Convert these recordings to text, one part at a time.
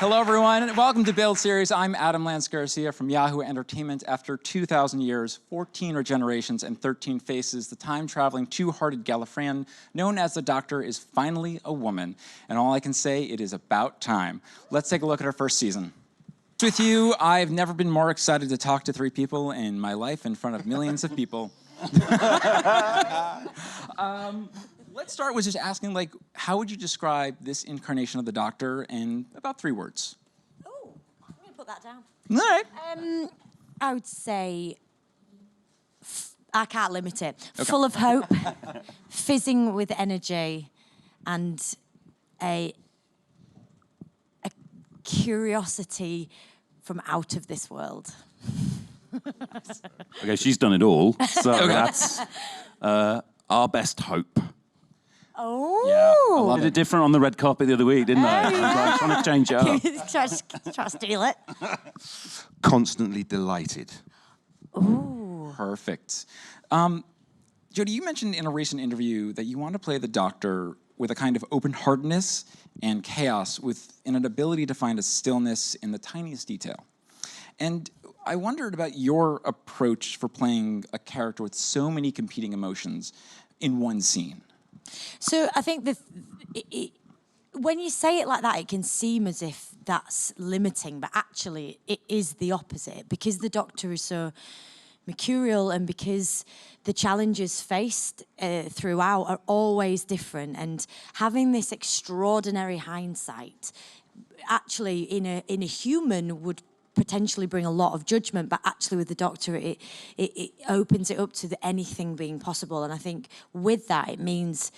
Hello, everyone, and welcome to Build Series. I'm Adam Lance Garcia from Yahoo Entertainment. After 2,000 years, 14 regenerations, and 13 faces, the time-traveling, two-hearted Gallifreyan, known as the Doctor, is finally a woman. And all I can say, it is about time. Let's take a look at our first season. With you, I've never been more excited to talk to 3 people in my life in front of millions of people. Let's start with just asking, like, how would you describe this incarnation of the Doctor in about 3 words? Oh, I'm going to put that down. All right. I would say, I can't limit it. Okay. Full of hope, fizzing with energy, and a curiosity from out of this world. Okay, she's done it all, so that's our best hope. Oh. Yeah, I did it different on the red carpet the other week, didn't I? I was like, trying to change it up. try to steal it. Constantly delighted. Ooh. Perfect. Jodie, you mentioned in a recent interview that you want to play the Doctor with a kind of open-heartedness and chaos with an ability to find a stillness in the tiniest detail. And I wondered about your approach for playing a character with so many competing emotions in one scene. So I think when you say it like that, it can seem as if that's limiting, but actually it is the opposite, because the Doctor is so mercurial and because the challenges faced throughout are always different, and having this extraordinary hindsight actually in a human would potentially bring a lot of judgment, but actually with the Doctor it opens it up to anything being possible. And I think with that it means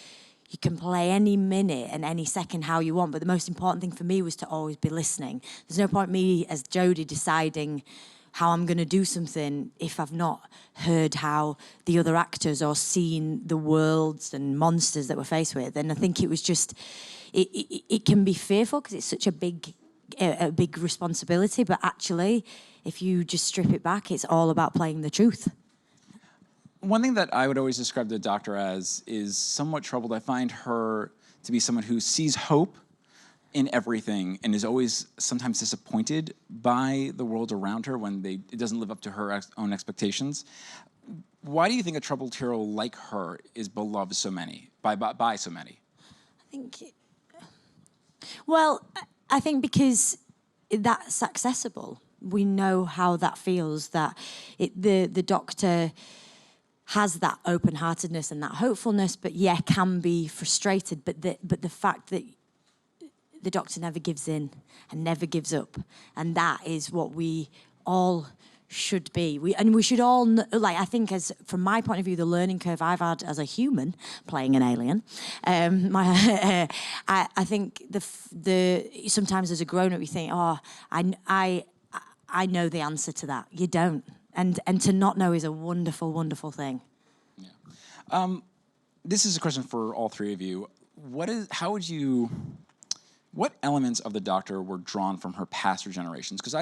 you can play any minute and any second how you want, but the most important thing for me was to always be listening. There's no point me as Jodie deciding how I'm going to do something if I've not heard how the other actors or seen the worlds and monsters that we're faced with. And I think it was just, it can be fearful because it's such a big responsibility, but actually, if you just strip it back, it's all about playing the truth. One thing that I would always describe the Doctor as is somewhat troubled. I find her to be someone who sees hope in everything and is always sometimes disappointed by the world around her when it doesn't live up to her own expectations. Why do you think a troubled hero like her is beloved by so many? I think because that's accessible. We know how that feels, that the Doctor has that open-heartedness and that hopefulness, but yeah, can be frustrated. But the fact that the Doctor never gives in and never gives up, and that is what we all should be. We should all, I think, from my point of view, the learning curve I've had as a human playing an alien, I think sometimes as a grown-up you think, oh, I know the answer to that. You don't, and to not know is a wonderful, wonderful thing. Yeah. This is a question for all 3 of you. What elements of the Doctor were drawn from her past generations? Because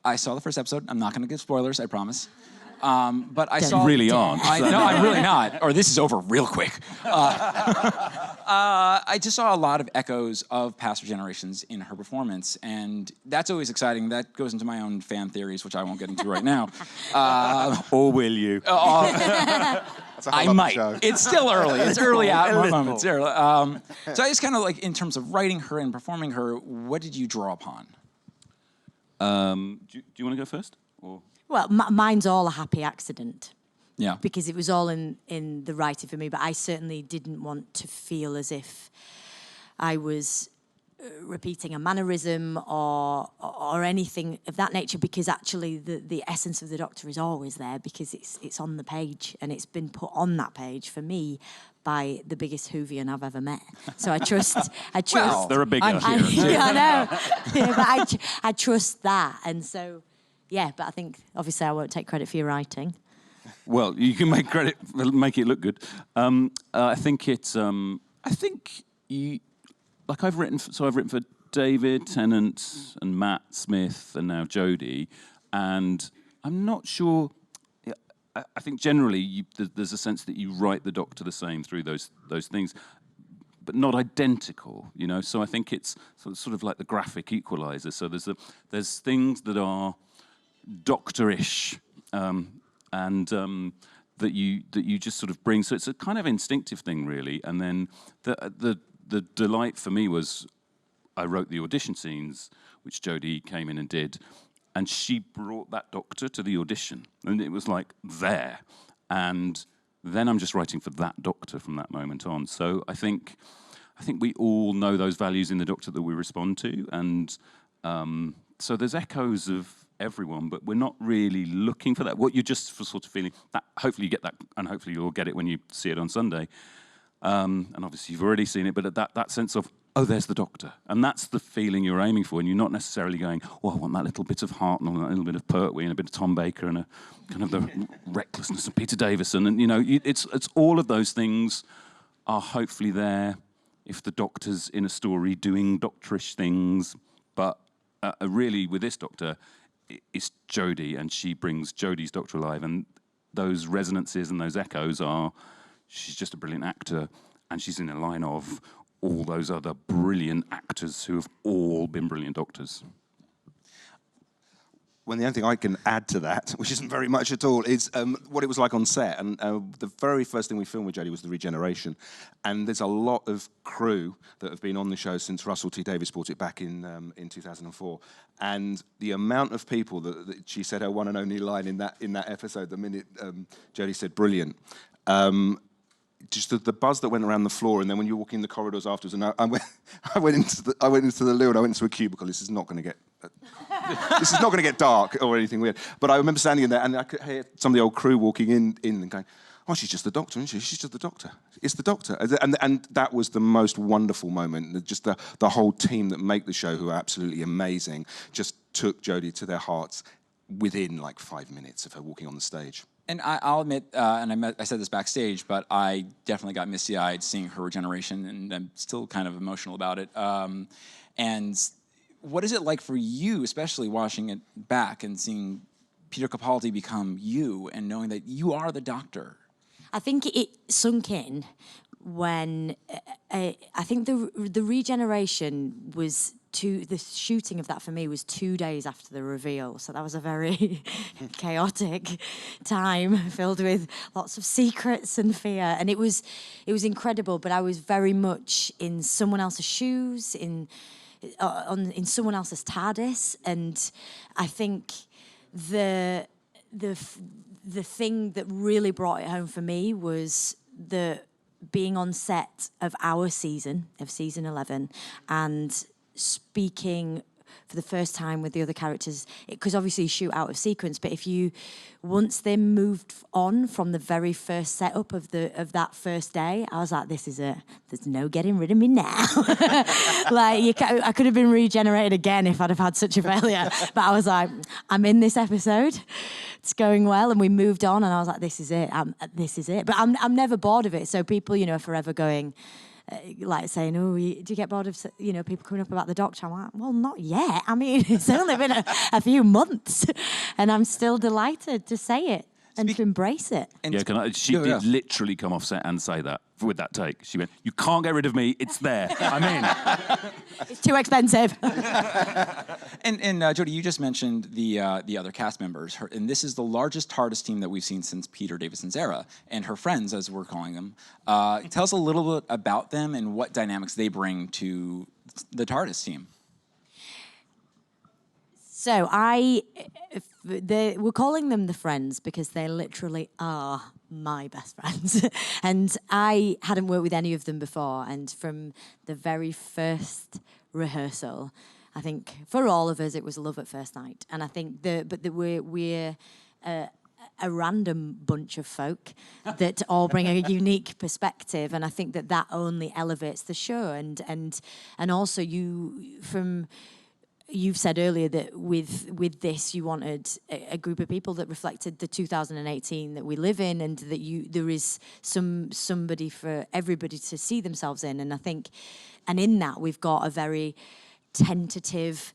I saw the first episode. I'm not going to give spoilers, I promise. But I saw... You really aren't. No, I'm really not. Or this is over real quick. I just saw a lot of echoes of past generations in her performance, and that's always exciting. That goes into my own fan theories, which I won't get into right now. Or will you? I might. It's still early. It's early out in my moment. So I just kind of in terms of writing her and performing her, what did you draw upon? Do you want to go first? Or? Well, mine's all a happy accident. Yeah. Because it was all in the writing for me, but I certainly didn't want to feel as if I was repeating a mannerism or anything of that nature, because actually the essence of the Doctor is always there because it's on the page, and it's been put on that page for me by the biggest Whovian I've ever met. So I trust. Well, they're a big. I'm here. Yeah, I know. Yeah, but I trust that, and so yeah. But I think obviously I won't take credit for your writing. Well, you can make credit, make it look good. I think it's. I think you. Like I've written for David Tennant and Matt Smith and now Jodie, and I'm not sure. I think generally there's a sense that you write the Doctor the same through those things. but not identical, you know. So I think it's sort of like the graphic equalizer. So there's things that are doctorish, and that you just sort of bring. So it's a kind of instinctive thing, really. And then the delight for me was I wrote the audition scenes, which Jodie came in and did, and she brought that doctor to the audition, and it was like there. And then I'm just writing for that doctor from that moment on. So I think we all know those values in the doctor that we respond to, and so there's echoes of everyone, but we're not really looking for that. What you're just for sort of feeling that. Hopefully you get that, and hopefully you'll get it when you see it on Sunday. And obviously you've already seen it, but that sense of, oh, there's the doctor. And that's the feeling you're aiming for. And you're not necessarily going, oh, I want that little bit of Hartnell and that little bit of Pertwee and a bit of Tom Baker and a kind of the recklessness of Peter Davison. And, you know, it's all of those things are hopefully there if the doctor's in a story doing doctorish things. But really, with this doctor, it's Jodie, and she brings Jodie's doctor alive. And those resonances and those echoes are, she's just a brilliant actor, and she's in a line of all those other brilliant actors who have all been brilliant doctors. Well, the only thing I can add to that, which isn't very much at all, is what it was like on set. And the very first thing we filmed with Jodie was the regeneration. And there's a lot of crew that have been on the show since Russell T Davies brought it back in 2004. And the amount of people that she said her one and only line in that episode, the minute Jodie said "brilliant." Just the buzz that went around the floor, and then when you walk in the corridors afterwards, and I went into the loo, and I went into a cubicle. This is not going to get dark or anything weird. But I remember standing in there, and I could hear some of the old crew walking in and going, "Oh, she's just the doctor, isn't she? She's just the doctor. It's the doctor." And that was the most wonderful moment. Just the whole team that make the show, who are absolutely amazing, just took Jodie to their hearts within like 5 minutes of her walking on the stage. And I'll admit, and I said this backstage, but I definitely got misty-eyed seeing her regeneration, and I'm still kind of emotional about it. And what is it like for you, especially watching it back and seeing Peter Capaldi become you and knowing that you are the doctor? I think it sunk in when I think the regeneration was the shooting of that for me was 2 days after the reveal, so that was a very chaotic time filled with lots of secrets and fear, and it was incredible. But I was very much in someone else's shoes, in someone else's TARDIS, and I think the thing that really brought it home for me was being on set of our season, of season 11, and speaking for the first time with the other characters, because obviously you shoot out of sequence, but once they moved on from the very first setup of that first day, I was like, this is it. There's no getting rid of me now. Like, I could have been regenerated again if I'd have had such a failure. But I was like, I'm in this episode. It's going well. And we moved on, and I was like, this is it. This is it. But I'm never bored of it. So people, are forever going, like saying, oh, do you get bored of, people coming up about the doctor? I'm like, well, not yet. I mean, it's only been a few months, and I'm still delighted to say it and to embrace it. And she did literally come off set and say that with that take. She went, "You can't get rid of me. It's there. I'm in." It's too expensive. And Jodie, you just mentioned the other cast members, and this is the largest TARDIS team that we've seen since Peter Davison's era, and her friends, as we're calling them. Tell us a little bit about them and what dynamics they bring to the TARDIS team. So we're calling them the friends because they literally are my best friends. And I hadn't worked with any of them before. And from the very first rehearsal, I think for all of us, it was love at first night. And I think we're a random bunch of folk that all bring a unique perspective. And I think that only elevates the show. And also you've said earlier that with this you wanted a group of people that reflected the 2018 that we live in, and that there is somebody for everybody to see themselves in. And I think, and in that we've got a very tentative,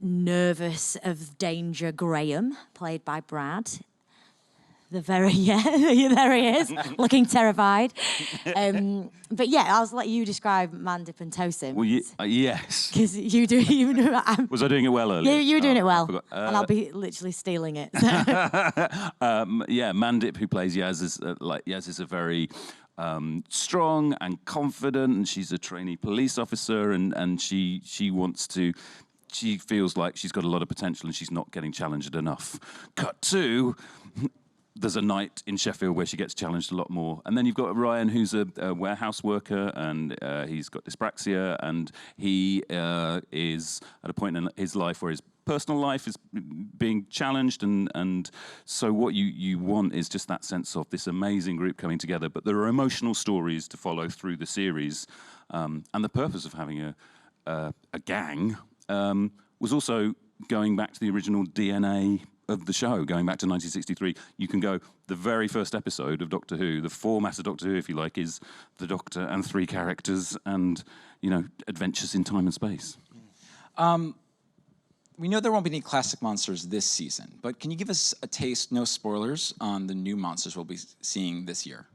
nervous, of danger Graham, played by Brad. The very, yeah, there he is, looking terrified. But yeah, I'll let you describe Mandip and Tosin. Well, yes. Because you do, Was I doing it well earlier? you were doing it well, and I'll be literally stealing it. So. Yeah, Mandip, who plays Yaz, is Yaz is a very strong and confident, and she's a trainee police officer, and she wants to. She feels like she's got a lot of potential, and she's not getting challenged enough. Cut to. There's a night in Sheffield where she gets challenged a lot more. And then you've got Ryan, who's a warehouse worker, and he's got dyspraxia, and he is at a point in his life where his personal life is being challenged, and so what you want is just that sense of this amazing group coming together. But there are emotional stories to follow through the series, and the purpose of having a gang was also going back to the original DNA of the show, going back to 1963. You can go, the very first episode of Doctor Who, the format of Doctor Who, if you like, is the Doctor and 3 characters and, adventures in time and space. We know there won't be any classic monsters this season, but can you give us a taste, no spoilers, on the new monsters we'll be seeing this year?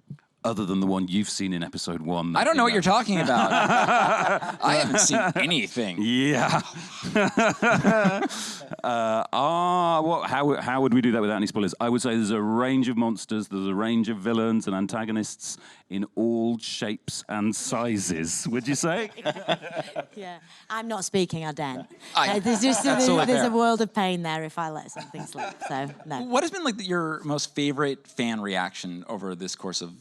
Other than the one you've seen in episode 1. I don't know what you're talking about. I haven't seen anything. Yeah. How would we do that without any spoilers? I would say there's a range of monsters, there's a range of villains and antagonists in all shapes and sizes, would you say? Yeah, I'm not speaking, I don't. There's a world of pain there if I let something slip, so no. What has been like your most favorite fan reaction over this course of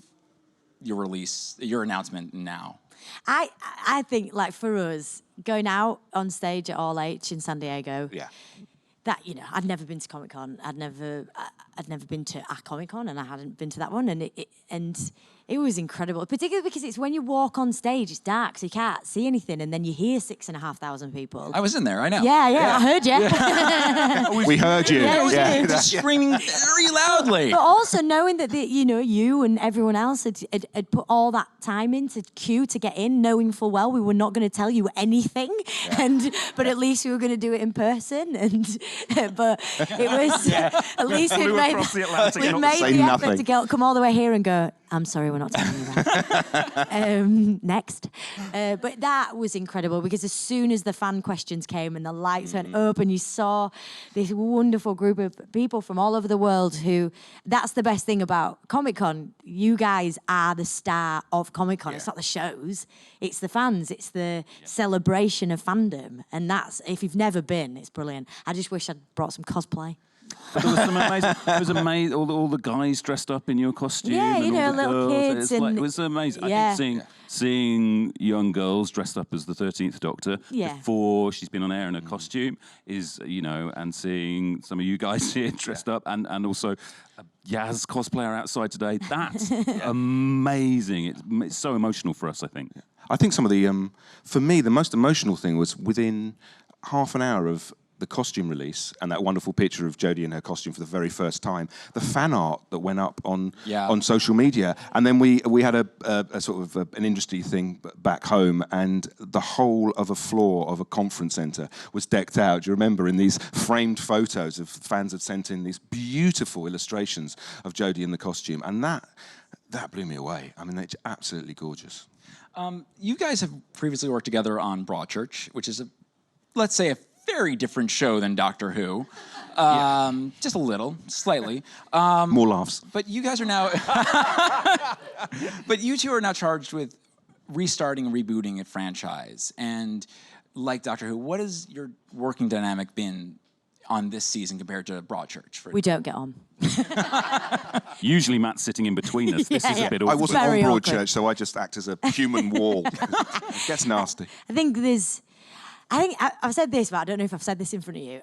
your release, your announcement now? I think, like, for us, going out on stage at All H in San Diego, that, I'd never been to Comic-Con, I'd never been to a Comic-Con, and I hadn't been to that one, and it was incredible, particularly because it's when you walk on stage, it's dark, so you can't see anything, and then you hear 6,500 people. I was in there, I know. Yeah. I heard you. We heard you. Just screaming very loudly. But also knowing that you and everyone else had put all that time into queue to get in, knowing full well we were not going to tell you anything, but at least we were going to do it in person, but it was at least we'd made the effort to come all the way here and go, I'm sorry, we're not telling you that. Next. But that was incredible, because as soon as the fan questions came and the lights went up and you saw this wonderful group of people from all over the world who, that's the best thing about Comic-Con. You guys are the star of Comic-Con. It's not the shows, it's the fans, it's the celebration of fandom. And that's, if you've never been, it's brilliant. I just wish I'd brought some cosplay. But there was some amazing. It was amazing. All the guys dressed up in your costume. Yeah, and all the little girls. kids. It was amazing. I think seeing young girls dressed up as the 13th Doctor before she's been on air in a costume is, and seeing some of you guys here dressed up, and also a Yaz cosplayer outside today. That's amazing. It's so emotional for us, I think. I think some of the, for me, the most emotional thing was within half an hour of the costume release and that wonderful picture of Jodie in her costume for the very first time, the fan art that went up on social media, and then we had a sort of an industry thing back home, and the whole of a floor of a conference centre was decked out. Do you remember, in these framed photos of fans had sent in these beautiful illustrations of Jodie in the costume, and that blew me away. I mean, it's absolutely gorgeous. You guys have previously worked together on Broadchurch, which is let's say a very different show than Doctor Who. Just a little, slightly. More laughs. But you guys are now... But you two are now charged with restarting and rebooting a franchise. And like Doctor Who, what has your working dynamic been on this season compared to Broadchurch? We don't get on. Usually Matt's sitting in between us. This is a bit awkward. I wasn't on Broadchurch, so I just act as a human wall. It gets nasty. I think I've said this, but I don't know if I've said this in front of you.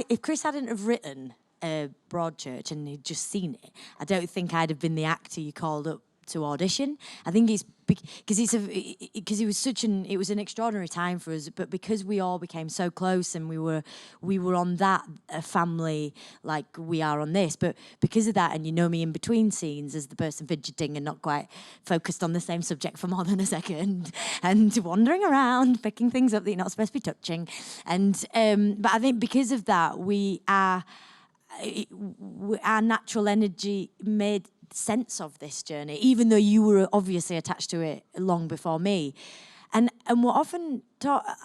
If Chris hadn't have written Broadchurch and he'd just seen it, I don't think I'd have been the actor you called up to audition. I think it's because it was an extraordinary time for us, but because we all became so close and we were on that family like we are on this, but because of that, and me in between scenes as the person fidgeting and not quite focused on the same subject for more than a second, and wandering around picking things up that you're not supposed to be touching, and but I think because of that we are our natural energy made sense of this journey, even though you were obviously attached to it long before me. And we're often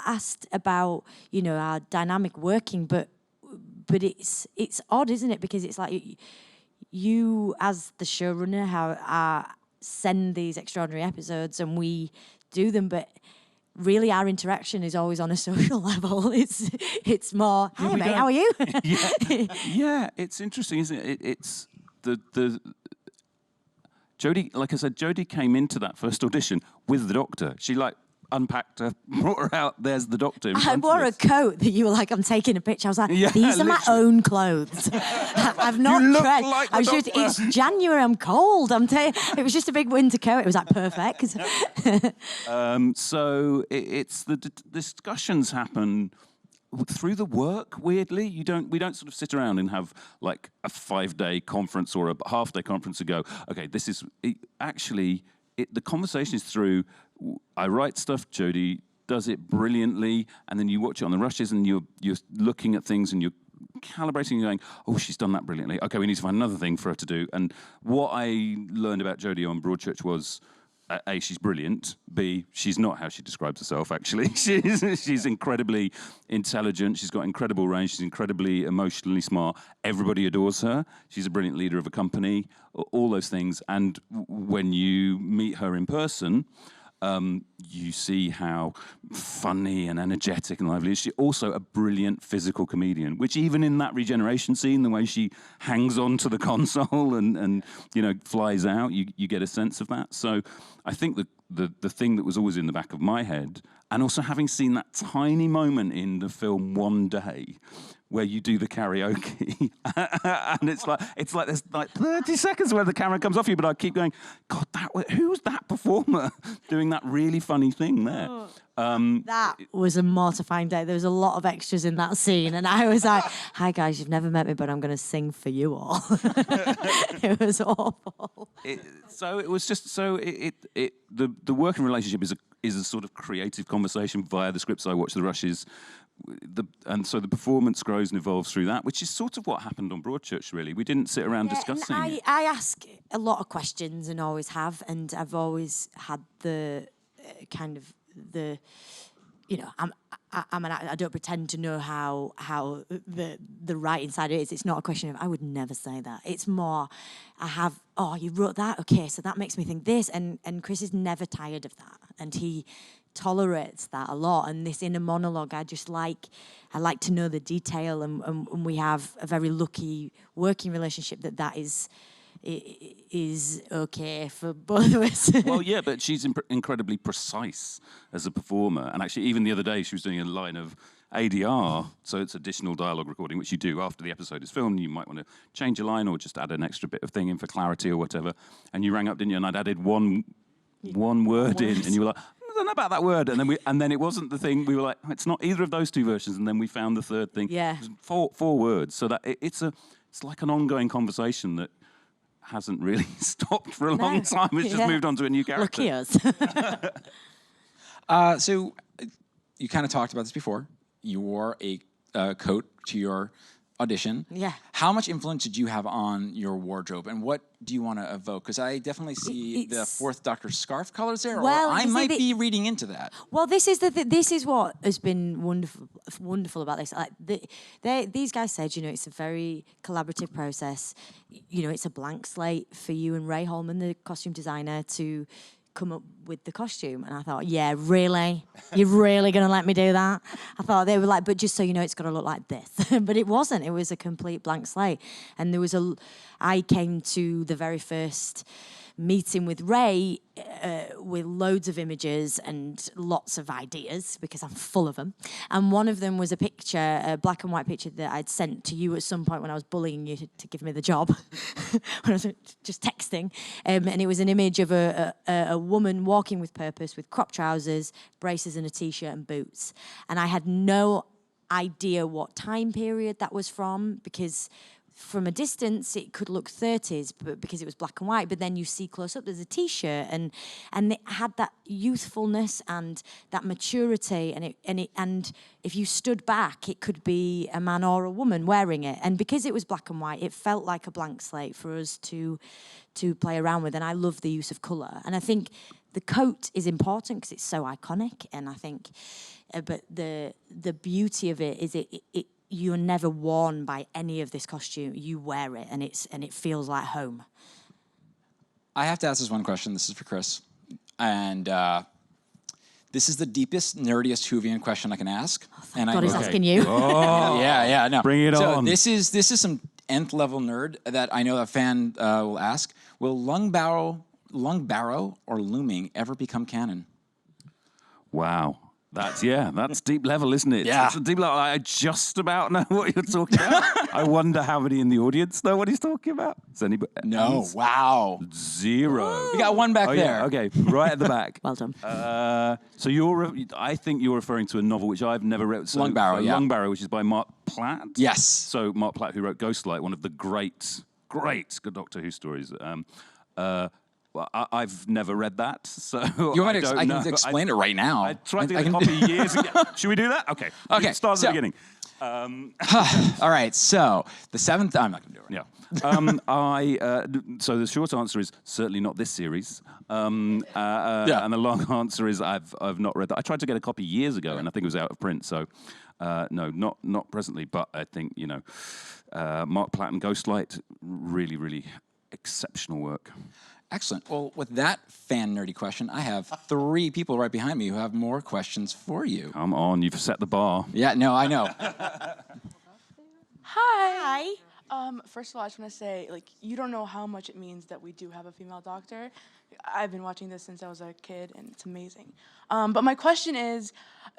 asked about, you know, our dynamic working, but it's odd, isn't it? Because it's like you as the showrunner send these extraordinary episodes and we do them, but really our interaction is always on a social level. It's more, hey mate, how are you? Yeah, it's interesting, isn't it? It's the Jodie, like I said, Jodie came into that first audition with the Doctor. She like unpacked her, brought her out, there's the Doctor. I wore a coat that you were like, I'm taking a picture. I was like, these are my own clothes. I've not tried. Like I was just, it's January, I'm cold. It was just a big winter coat. It was like perfect. So it's the discussions happen through the work. Weirdly, we don't sort of sit around and have like a 5-day conference or a half-day conference and go, okay, this is actually the conversation is through. I write stuff, Jodie does it brilliantly, and then you watch it on the rushes and you're looking at things and you're calibrating and going, oh, she's done that brilliantly. Okay, we need to find another thing for her to do. And what I learned about Jodie on Broadchurch was, A, she's brilliant. B, she's not how she describes herself, actually. She's incredibly intelligent. She's got incredible range. She's incredibly emotionally smart. Everybody adores her. She's a brilliant leader of a company, all those things. And when you meet her in person, you see how funny and energetic and lively. She's also a brilliant physical comedian, which even in that regeneration scene, the way she hangs on to the console and you know, flies out, you get a sense of that. So I think the thing that was always in the back of my head, and also having seen that tiny moment in the film One Day, where you do the karaoke, and it's like there's like 30 seconds where the camera comes off you, but I keep going, God, who's that performer doing that really funny thing there? That was a mortifying day. There was a lot of extras in that scene, and I was like, hi guys, you've never met me, but I'm going to sing for you all. It was awful. The working relationship is a sort of creative conversation via the scripts I watch, the rushes, and so the performance grows and evolves through that, which is sort of what happened on Broadchurch, really. We didn't sit around discussing it. I ask a lot of questions and always have, and I've always had the you know, I don't pretend to know how the right inside it is. It's not a question of, I would never say that. It's more, you wrote that? Okay, so that makes me think this. And Chris is never tired of that. And he tolerates that a lot. And this inner monologue, I like to know the detail. And we have a very lucky working relationship that is okay for both of us. Well, yeah, but she's incredibly precise as a performer. And actually, even the other day, she was doing a line of ADR, so it's additional dialogue recording, which you do after the episode is filmed. You might want to change a line or just add an extra bit of thing in for clarity or whatever. And you rang up, didn't you? And I'd added one word in, and you were like, I don't know about that word. And then it wasn't the thing. We were like, it's not either of those two versions. And then we found the third thing. Yeah. It was four words. So that it's like an ongoing conversation that hasn't really stopped for a long time. It's just moved on to a new character. Lucky us. So you kind of talked about this before. You wore a coat to your audition. Yeah. How much influence did you have on your wardrobe, and what do you want to evoke? Because I definitely see the Fourth Doctor scarf colors there, well, or I might be reading into that. Well, this is what has been wonderful about this. Like these guys said, you know, it's a very collaborative process. You know, it's a blank slate for you and Ray Holman, the costume designer, to come up with the costume. And I thought, yeah, really? You're really going to let me do that? I thought they were like, but just so you know, it's got to look like this. But it wasn't. It was a complete blank slate. And I came to the very first meeting with Ray with loads of images and lots of ideas, because I'm full of them. And one of them was a picture, a black and white picture that I'd sent to you at some point when I was bullying you to give me the job, when I was just texting. And it was an image of a woman walking with purpose, with crop trousers, braces and a T-shirt and boots. And I had no idea what time period that was from, because from a distance, it could look 30s, but because it was black and white. But then you see close up, there's a T-shirt, and it had that youthfulness and that maturity, and if you stood back, it could be a man or a woman wearing it. And because it was black and white, it felt like a blank slate for us to play around with. And I love the use of colour. And I think the coat is important because it's so iconic. And I think, but the beauty of it is you're never worn by any of this costume. You wear it, and it feels like home. I have to ask this one question. This is for Chris, and this is the deepest, nerdiest Whovian question I can ask. And God is asking you. Oh, yeah, no. Bring it on. This is some nth level nerd that I know a fan will ask. Will lung barrow or looming ever become canon? Wow. That's deep level, isn't it? Yeah. It's a deep level. I just about know what you're talking about. I wonder how many in the audience know what he's talking about. Is anybody? No. Wow. Zero. We got one back there. Yeah, okay, right at the back. Well done. So I think you're referring to a novel which I've never read. So, Lung Barrow, yeah. Lung Barrow, which is by Mark Platt. Yes. So Mark Platt, who wrote Ghostlight, one of the great good Doctor Who stories. Well, I've never read that, so You want me to? I can explain it right now. I tried to get a copy years ago. Should we do that? Okay. Okay, Start at the so- beginning. All right. So the seventh. I'm not going to do it. Yeah. So the short answer is certainly not this series. And the long answer is I've not read that. I tried to get a copy years ago, and I think it was out of print. So no, not presently. But I think Mark Platt and Ghostlight, really, really exceptional work. Excellent. Well, with that fan nerdy question, I have 3 people right behind me who have more questions for you. Come on, you've set the bar. Yeah. No, I know. Hi. First of all, I just want to say, you don't know how much it means that we do have a female doctor. I've been watching this since I was a kid, and it's amazing. But my question is,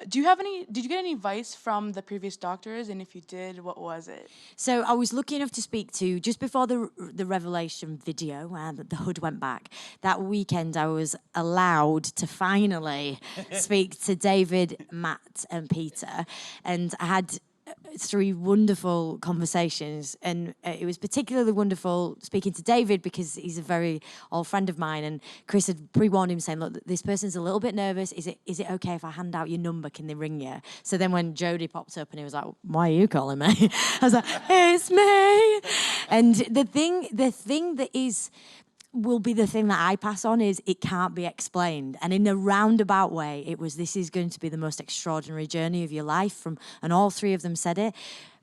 did you get any advice from the previous doctors? And if you did, what was it? So I was lucky enough to speak to, just before the Revelation video, where the hood went back, that weekend I was allowed to finally speak to David, Matt, and Peter. And I had 3 wonderful conversations, and it was particularly wonderful speaking to David because he's a very old friend of mine, and Chris had pre-warned him saying, look, this person's a little bit nervous, is it okay if I hand out your number, can they ring you? So then when Jodie popped up and he was like, why are you calling me? I was like, it's me. And the thing that will be the thing that I pass on is it can't be explained. And in a roundabout way, it was, this is going to be the most extraordinary journey of your life, and all 3 of them said it,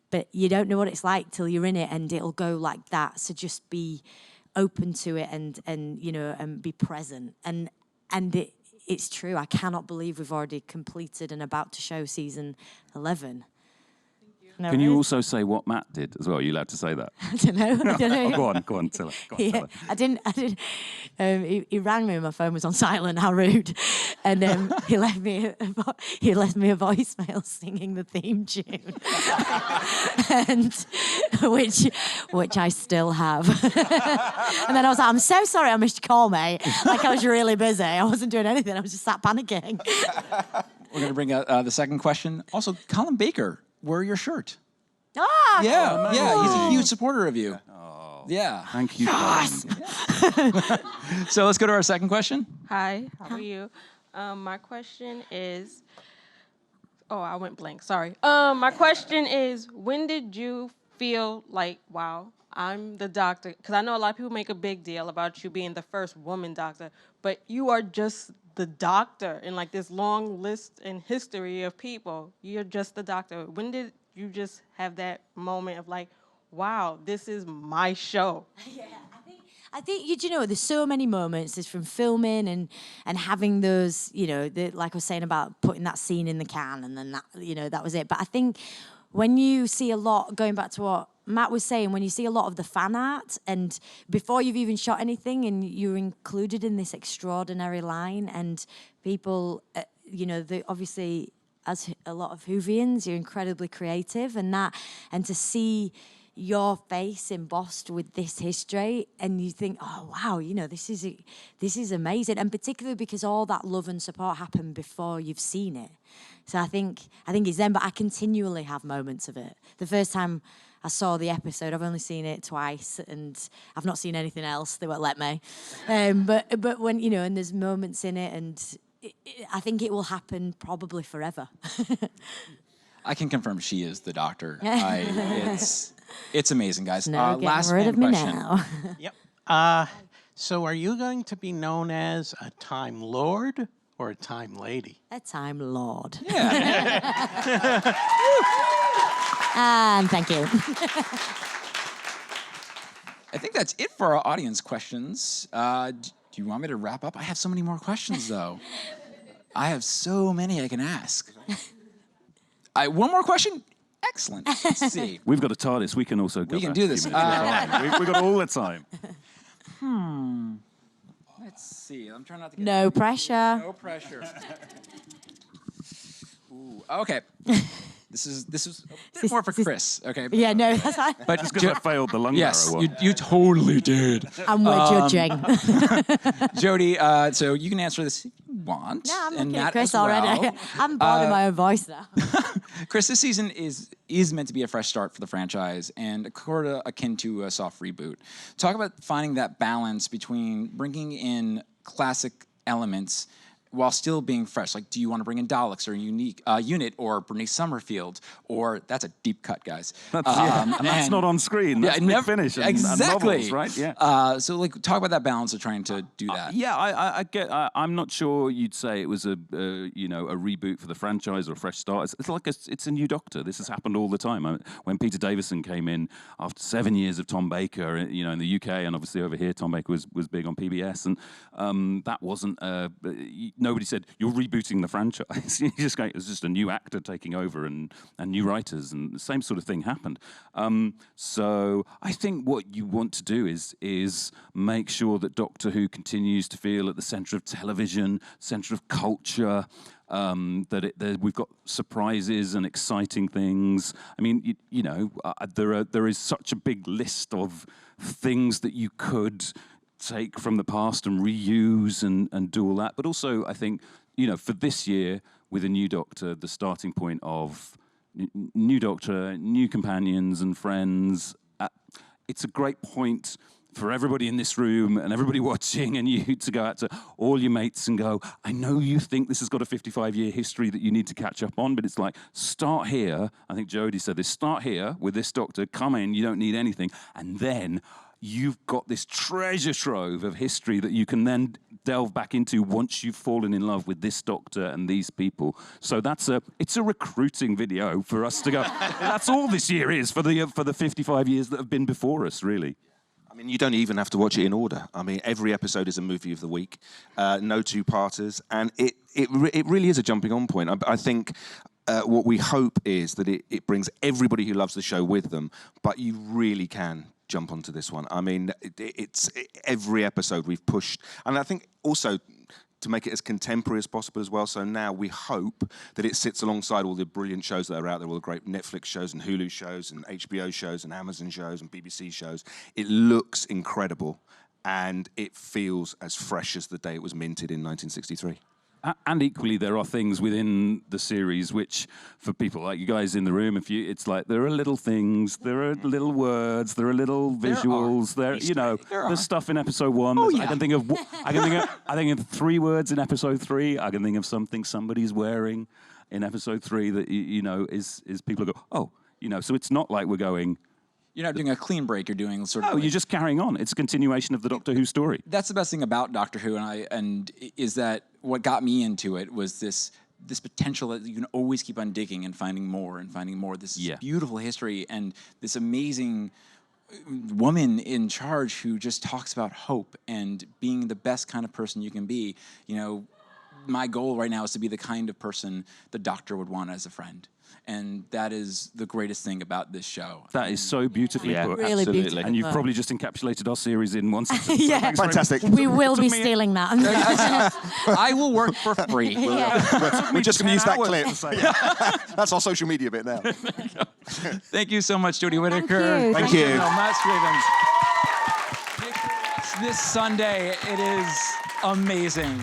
but you don't know what it's like till you're in it, and it'll go like that. So just be open to it and be present. And it's true. I cannot believe we've already completed and about to show season 11. No Can you worries. also say what Matt did as well? Are you allowed to say that? I don't know. Oh, go on, tell her. Tell her. I didn't. He rang me and my phone was on silent. How rude! And he left me a voicemail singing the theme tune, and which I still have. And then I was like, "I'm so sorry, I missed your call, mate. Like I was really busy. I wasn't doing anything. I was just sat panicking." We're going to bring out the second question. Also, Colin Baker, wear your shirt. Ah, Yeah, cool. he's a huge supporter of you. Yeah. Thank you. So let's go to our second question. Hi, how are you? My question is, I went blank, sorry. My question is, when did you feel like, wow, I'm the doctor? Because I know a lot of people make a big deal about you being the first woman doctor, but you are just the doctor in this long list and history of people. You're just the doctor. When did you just have that moment of wow, this is my show? Yeah, I think there's so many moments. There's from filming and having those, like I was saying about putting that scene in the can, and then that, that was it. But I think when you see a lot, going back to what Matt was saying, when you see a lot of the fan art, and before you've even shot anything, and you're included in this extraordinary line, and people, obviously, as a lot of Whovians, you're incredibly creative, and to see, your face embossed with this history, and you think, oh wow, this is amazing, and particularly because all that love and support happened before you've seen it. So I think it's them, but I continually have moments of it. The first time I saw the episode, I've only seen it twice, and I've not seen anything else. They won't let me. But when and there's moments in it, and I think it will happen probably forever. I can confirm she is the Doctor. It's amazing, guys. No getting Last rid fan of me question. now. Yep. So are you going to be known as a Time Lord or a Time Lady? A Time Lord. Yeah. And thank you. I think that's it for our audience questions. Do you want me to wrap up? I have so many more questions, though. I have so many I can ask. One more question? Excellent. Let's see. We've got a TARDIS. We can also go. We can back do a few this. minutes. We've got all the time. Let's see. I'm trying not to get No pressure. No pressure. Ooh, okay. This is a bit more for Chris, okay? Yeah, no, that's fine. But Just because I failed the lung yes, barrow one. you totally did. And we're judging. Jodie, so you can answer this if you want. No, I'm and looking at Matt Chris as well. already. I'm bored of my own voice now. Chris, this season is meant to be a fresh start for the franchise and sort of akin to a soft reboot. Talk about finding that balance between bringing in classic elements while still being fresh. Like, do you want to bring in Daleks or a unique unit or Bernice Summerfield? Or that's a deep cut, guys. And that's not on screen. That's big finish and exactly. novels, right? Yeah. So, talk about that balance of trying to do that. Yeah, I get. I'm not sure you'd say it was a reboot for the franchise or a fresh start. It's a new Doctor. This has happened all the time. When Peter Davison came in after 7 years of Tom Baker, in the UK and obviously over here, Tom Baker was big on PBS, and that wasn't. Nobody said you're rebooting the franchise. You just go, it was just a new actor taking over and new writers, and the same sort of thing happened. So I think what you want to do is make sure that Doctor Who continues to feel at the centre of television, centre of culture. That we've got surprises and exciting things. I mean, there is such a big list of things that you could take from the past and reuse and do all that. But also, I think, for this year, with a new Doctor, the starting point of new Doctor, new companions and friends, it's a great point for everybody in this room and everybody watching and you to go out to all your mates and go, I know you think this has got a 55-year history that you need to catch up on, but it's like, start here. I think Jodie said this, start here with this Doctor, come in, you don't need anything, and then you've got this treasure trove of history that you can then delve back into once you've fallen in love with this Doctor and these people. So it's a recruiting video for us to go. That's all this year is for the 55 years that have been before us, really. I mean, you don't even have to watch it in order. I mean, every episode is a movie of the week, no two-parters, and it really is a jumping-on point. I think what we hope is that it brings everybody who loves the show with them, but you really can jump onto this one. I mean, it's every episode we've pushed, and I think also to make it as contemporary as possible as well. So now we hope that it sits alongside all the brilliant shows that are out there, all the great Netflix shows and Hulu shows and HBO shows and Amazon shows and BBC shows. It looks incredible, and it feels as fresh as the day it was minted in 1963. And equally, there are things within the series which, for people like you guys in the room, it's like there are little things, there are little words, there are little visuals. There's stuff in episode 1. I can think of 3 words in episode 3. I can think of something somebody's wearing in episode 3 that is people go, so it's not like we're going. You're not doing a clean break. You're doing sort of. No, you're just carrying on. It's a continuation of the Doctor Who story. That's the best thing about Doctor Who, and is that what got me into it was this potential that you can always keep on digging and finding more and finding more. This beautiful history and this amazing woman in charge who just talks about hope and being the best kind of person you can be. my goal right now is to be the kind of person the Doctor would want as a friend. And that is the greatest thing about this show. That is so beautifully put. Really absolutely. beautiful. And you've probably just encapsulated our series in one sentence. Yeah. Thanks very much. Fantastic. We will Took be me- stealing that. I will work for free. We're just going to use that 10 hours clip. to say that. That's our social media bit now. Thank you so much, Jodie Whittaker. you. Thank you. Matt Scrivens. This Sunday, it is amazing.